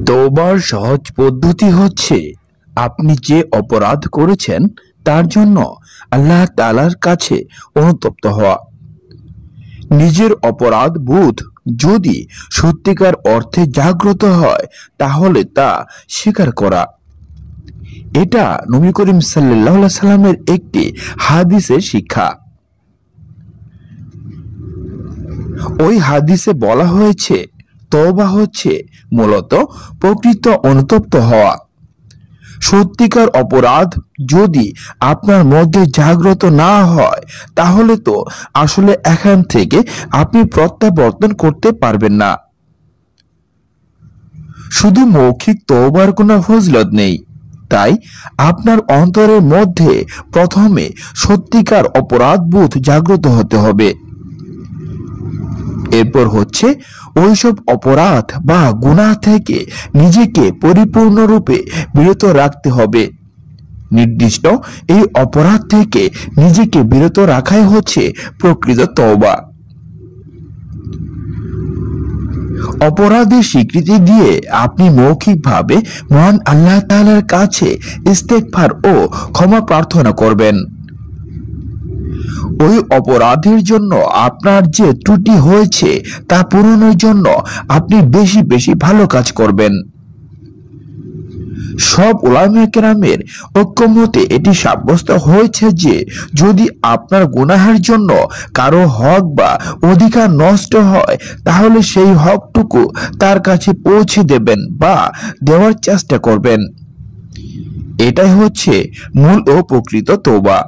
তওবার সহজ পদ্ধতি হচ্ছে আপনি যে অপরাধ করেছেন তার জন্য আল্লাহ তাআলার কাছে অনুতপ্ত হওয়া। নিজের অপরাধ বোধ যদি সত্যিকার অর্থে জাগ্রত হয় তাহলে তা স্বীকার করা। এটা নবী করিম সাল্লাল্লাহু আলাইহি সাল্লামের একটি হাদিসের শিক্ষা। ওই হাদিসে বলা হয়েছে তওবা হচ্ছে মূলত প্রকৃত অনুতপ্ত হওয়া। সত্যিকার অপরাধ যদি আপনার মধ্যে জাগ্রত না হয় তাহলে তো আসলে এখান থেকে আপনি প্রত্যাবর্তন করতে পারবেন না। শুধু মৌখিক তওবার কোনো ফজিলত নেই, তাই আপনার অন্তরের মধ্যে প্রথমে সত্যিকার অপরাধ বোধ জাগ্রত হতে হবে। এরপর হচ্ছে ওইসব অপরাধ বা গুনাহ থেকে নিজেকে পরিপূর্ণরূপে বিরত রাখতে হবে। নির্দিষ্ট এই অপরাধ থেকে নিজেকে বিরত রাখাই হচ্ছে প্রকৃত তওবা। অপরাধের স্বীকৃতি দিয়ে আপনি মৌখিকভাবে মহান আল্লাহ তাআলার কাছে ইস্তেগফার ও ক্ষমা প্রার্থনা করবেন। ওই অপরাধের জন্য আপনার যে ত্রুটি হয়েছে তা পূরণের জন্য আপনি বেশি বেশি ভালো কাজ করবেন। সব উলামায়ে কেরামের ঐক্যমতে এটি সাব্যস্ত হয়েছে যে যদি আপনার গুনাহের জন্য কারো হক বা অধিকার নষ্ট হয় তাহলে সেই হকটুকু তার কাছে পৌঁছে দেবেন বা দেওয়ার চেষ্টা করবেন। এটাই হচ্ছে মূল ও প্রকৃত তওবা।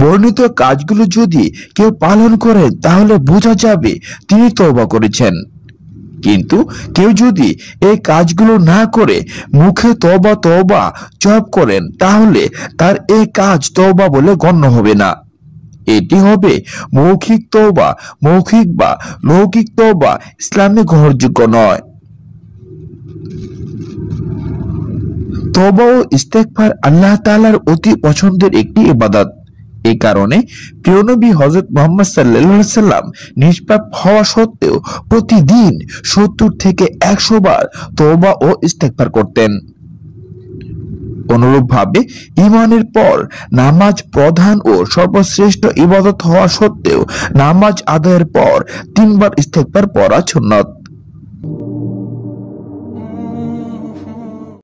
বর্ণিত কাজগুলো যদি কেউ পালন করেন তাহলে বোঝা যাবে তিনি তওবা করেছেন। কিন্তু কেউ যদি এই কাজগুলো না করে মুখে তওবা তওবা জপ করেন তাহলে তার এই কাজ তওবা বলে গণ্য হবে না। এটি হবে মৌখিক তওবা। মৌখিক বা লৌকিক তওবা ইসলামে গ্রহণযোগ্য নয়। তওবা ও ইস্তেগফার আল্লাহ তাআলার অতি পছন্দের একটি ইবাদত। এই কারণে প্রিয় নবী হযরত মুহাম্মদ সাল্লাল্লাহু আলাইহি সাল্লাম নিষ্পাপ হওয়া সত্ত্বেও প্রতিদিন 70 থেকে 100 বার তওবা ও ইস্তেগফার করতেন। অনুরূপভাবে ঈমানের পর নামাজ প্রধান ও সর্বশ্রেষ্ঠ ইবাদত হওয়া সত্ত্বেও নামাজ আদায়ের পর 3 বার ইস্তেগফার পড়া সুন্নাত।